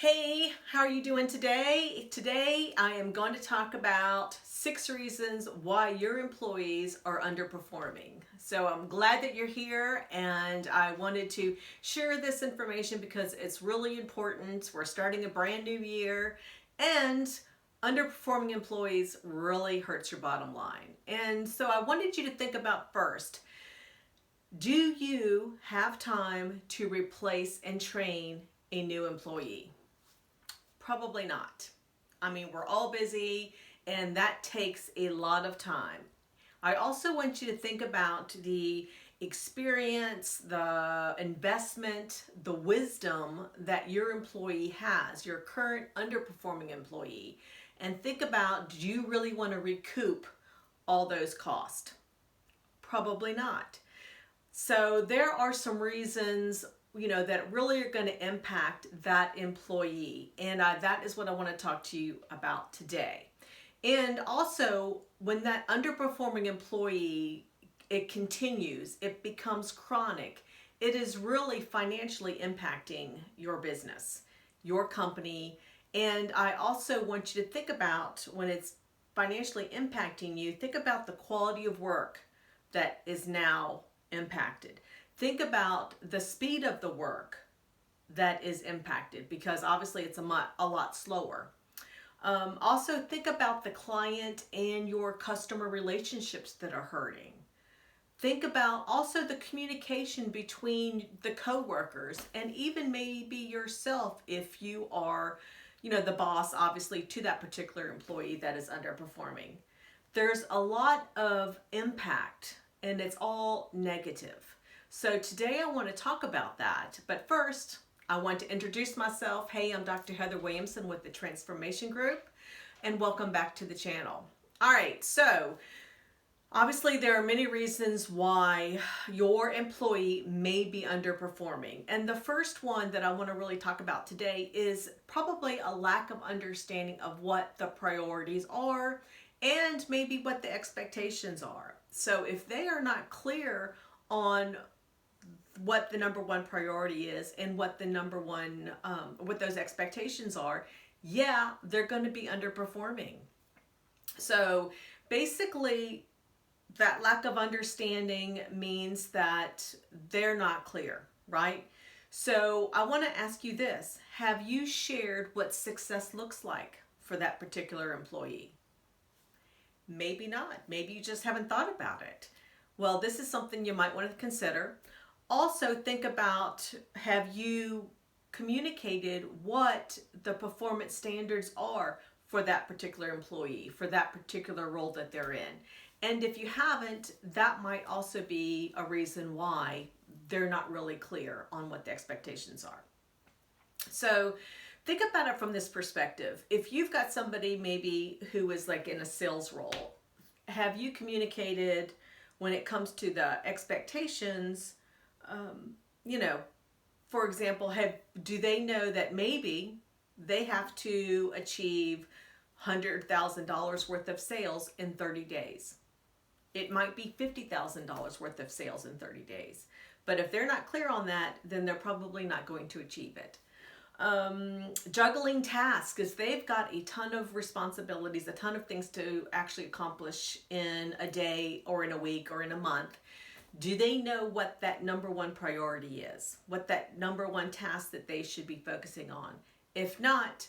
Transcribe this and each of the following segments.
Hey, how are you doing today? Today I am going to talk about 6 reasons why your employees are underperforming. So I'm glad that you're here, and I wanted to share this information because it's really important. We're starting a brand new year, and underperforming employees really hurts your bottom line. And so I wanted you to think about first, do you have time to replace and train a new employee? Probably not. I mean, we're all busy and that takes a lot of time. I also want you to think about the experience, the investment, the wisdom that your employee has, your current underperforming employee, and think about, do you really want to recoup all those costs? Probably not. So there are some reasons, that really are going to impact that employee. And that is what I want to talk to you about today. And also, when that underperforming employee, it continues, it becomes chronic, it is really financially impacting your business, your company. And I also want you to think about, when it's financially impacting you, think about the quality of work that is now impacted. Think about the speed of the work that is impacted, because obviously it's a lot slower. Also think about the client and your customer relationships that are hurting. Think about also the communication between the coworkers and even maybe yourself if you are, the boss obviously to that particular employee that is underperforming. There's a lot of impact and it's all negative. So today I want to talk about that. But first, I want to introduce myself. Hey, I'm Dr. Heather Williamson with the Transformation Group, and welcome back to the channel. All right, so obviously there are many reasons why your employee may be underperforming. And the first one that I want to really talk about today is probably a lack of understanding of what the priorities are and maybe what the expectations are. So if they are not clear on what the number one priority is and what the number one, what those expectations are, yeah, they're going to be underperforming. So basically, that lack of understanding means that they're not clear, right? So I want to ask you this. Have you shared what success looks like for that particular employee? Maybe not. Maybe you just haven't thought about it. Well, this is something you might want to consider. Also think about, have you communicated what the performance standards are for that particular employee, for that particular role that they're in? And if you haven't, that might also be a reason why they're not really clear on what the expectations are. So think about it from this perspective. If you've got somebody maybe who is like in a sales role, have you communicated when it comes to the expectations? For example, do they know that maybe they have to achieve $100,000 worth of sales in 30 days? It might be $50,000 worth of sales in 30 days. But if they're not clear on that, then they're probably not going to achieve it. Juggling tasks, because they've got a ton of responsibilities, a ton of things to actually accomplish in a day or in a week or in a month. Do they know what that number one priority is? What that number one task that they should be focusing on? If not,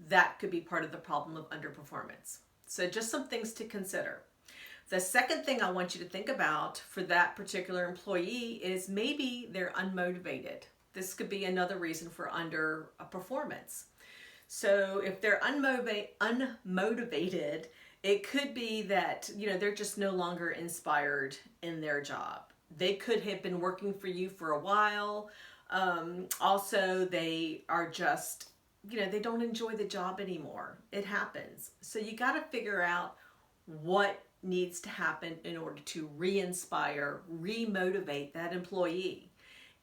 that could be part of the problem of underperformance. So just some things to consider. The second thing I want you to think about for that particular employee is maybe they're unmotivated. This could be another reason for underperformance. So if they're unmotivated, it could be that, they're just no longer inspired in their job. They could have been working for you for a while. Also, they are just, they don't enjoy the job anymore. It happens. So you got to figure out what needs to happen in order to re-inspire, re-motivate that employee.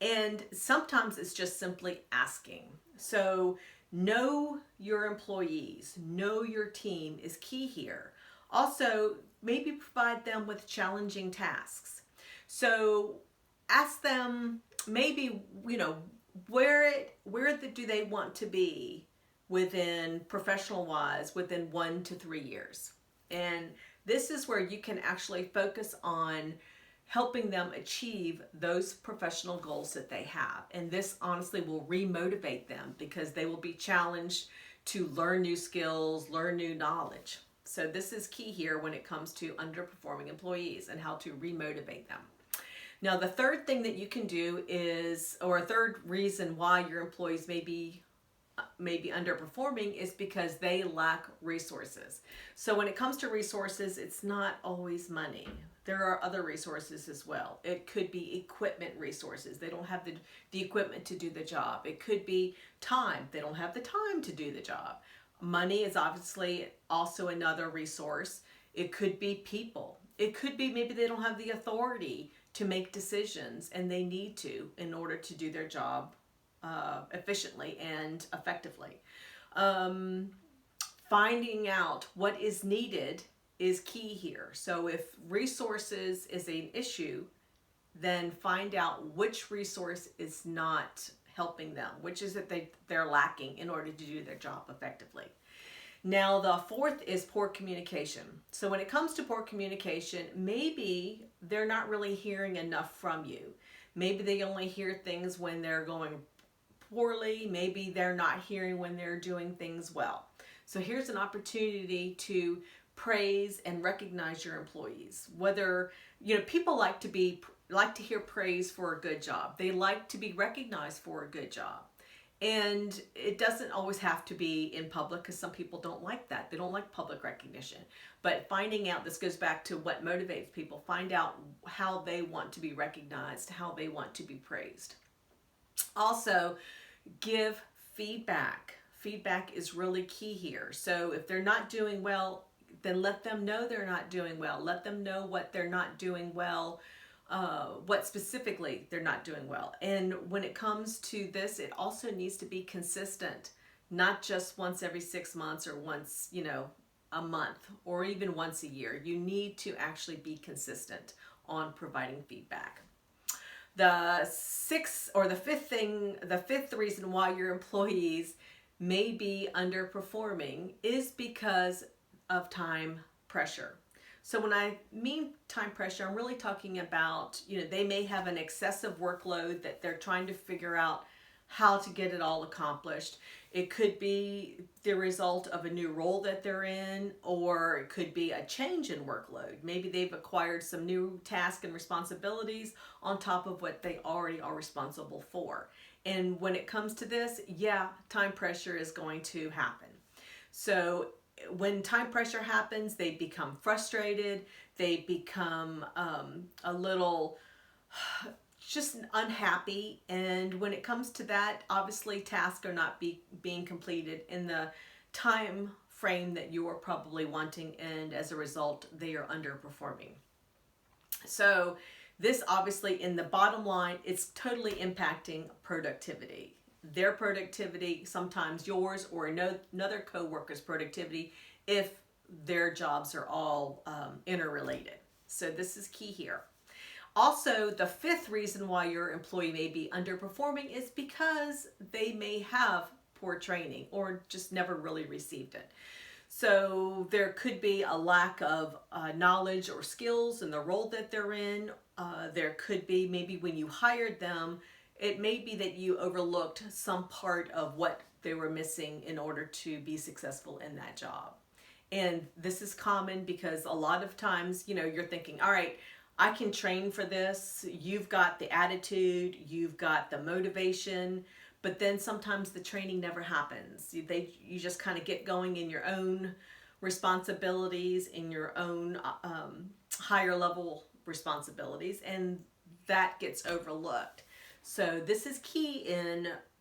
And sometimes it's just simply asking. So know your employees, know your team is key here. Also, maybe provide them with challenging tasks. So ask them maybe, do they want to be within professional wise within 1 to 3 years? And this is where you can actually focus on helping them achieve those professional goals that they have. And this honestly will remotivate them because they will be challenged to learn new skills, learn new knowledge. So this is key here when it comes to underperforming employees and how to remotivate them. Now, the third thing that you can do is, or a third reason why your employees may be underperforming is because they lack resources. So when it comes to resources, it's not always money. There are other resources as well. It could be equipment resources. They don't have the equipment to do the job. It could be time. They don't have the time to do the job. Money is obviously also another resource. It could be people. It could be maybe they don't have the authority to make decisions and they need to in order to do their job efficiently and effectively. Finding out what is needed is key here. So if resources is an issue, then find out which resource is not helping them, which is that they're lacking in order to do their job effectively. Now, the fourth is poor communication. So when it comes to poor communication, maybe they're not really hearing enough from you. Maybe they only hear things when they're going poorly. Maybe they're not hearing when they're doing things well. So here's an opportunity to praise and recognize your employees. Whether, people like to hear praise for a good job. They like to be recognized for a good job. And it doesn't always have to be in public because some people don't like that. They don't like public recognition. But finding out, this goes back to what motivates people, find out how they want to be recognized, how they want to be praised. Also, give feedback. Feedback is really key here. So if they're not doing well, then let them know they're not doing well. Let them know what they're not doing well, what specifically they're not doing well. And when it comes to this, it also needs to be consistent, not just once every 6 months or once, a month or even once a year. You need to actually be consistent on providing feedback. The fifth reason why your employees may be underperforming is because of time pressure. So when I mean time pressure, I'm really talking about, they may have an excessive workload that they're trying to figure out how to get it all accomplished. It could be the result of a new role that they're in, or it could be a change in workload. Maybe they've acquired some new tasks and responsibilities on top of what they already are responsible for. And when it comes to this, time pressure is going to happen. So when time pressure happens, they become frustrated. They become a little just unhappy. And when it comes to that, obviously tasks are not being completed in the time frame that you are probably wanting. And as a result, they are underperforming. So this obviously, in the bottom line, it's totally impacting productivity. Their productivity, sometimes yours or another coworker's productivity, if their jobs are all interrelated. So this is key here. Also, the fifth reason why your employee may be underperforming is because they may have poor training or just never really received it. So there could be a lack of knowledge or skills in the role that they're in. There could be maybe when you hired them, it may be that you overlooked some part of what they were missing in order to be successful in that job. And this is common because a lot of times, you're thinking, all right, I can train for this. You've got the attitude, you've got the motivation, but then sometimes the training never happens. You just kind of get going in your own responsibilities, in your own higher level responsibilities, and that gets overlooked. So this is key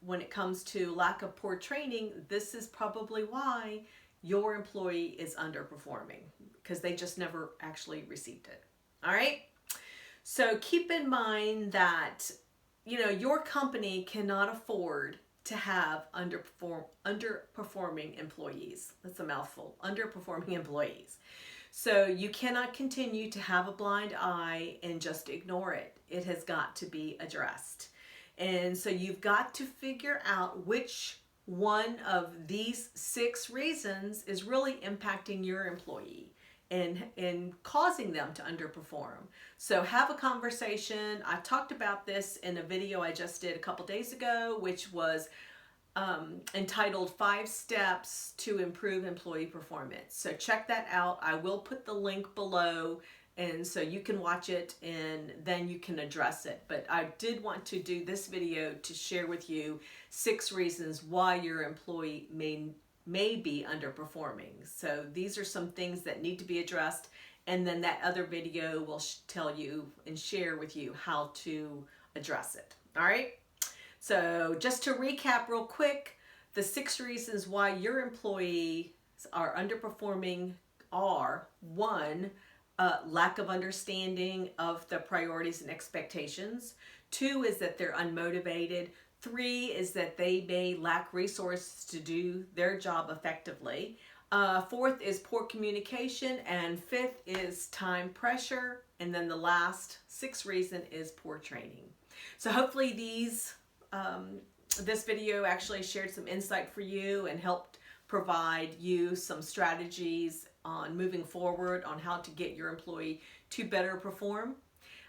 when it comes to lack of poor training. This is probably why your employee is underperforming, because they just never actually received it. All right. So keep in mind that, your company cannot afford to have underperforming employees. That's a mouthful. Underperforming employees. So you cannot continue to have a blind eye and just ignore it. It has got to be addressed. And so you've got to figure out which one of these 6 reasons is really impacting your employee and causing them to underperform. So have a conversation. I talked about this in a video I just did a couple days ago, which was entitled 5 Steps to Improve Employee Performance. So check that out. I will put the link below, and so you can watch it and then you can address it. But I did want to do this video to share with you 6 reasons why your employee may be underperforming. So these are some things that need to be addressed, and then that other video will tell you and share with you how to address it. All right? So just to recap real quick, the 6 reasons why your employees are underperforming are: 1, lack of understanding of the priorities and expectations. 2 is that they're unmotivated. 3 is that they may lack resources to do their job effectively. 4th is poor communication, and 5th is time pressure. And then the last 6th reason is poor training. So hopefully this video actually shared some insight for you and helped provide you some strategies on moving forward on how to get your employee to better perform.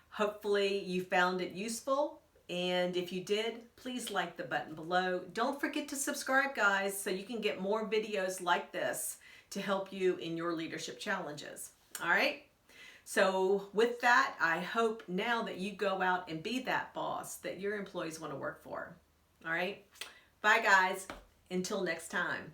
Hopefully you found it useful, and if you did, please like the button below. Don't forget to subscribe, guys, so you can get more videos like this to help you in your leadership challenges. All right? So with that, I hope now that you go out and be that boss that your employees want to work for. All right? Bye, guys. Until next time.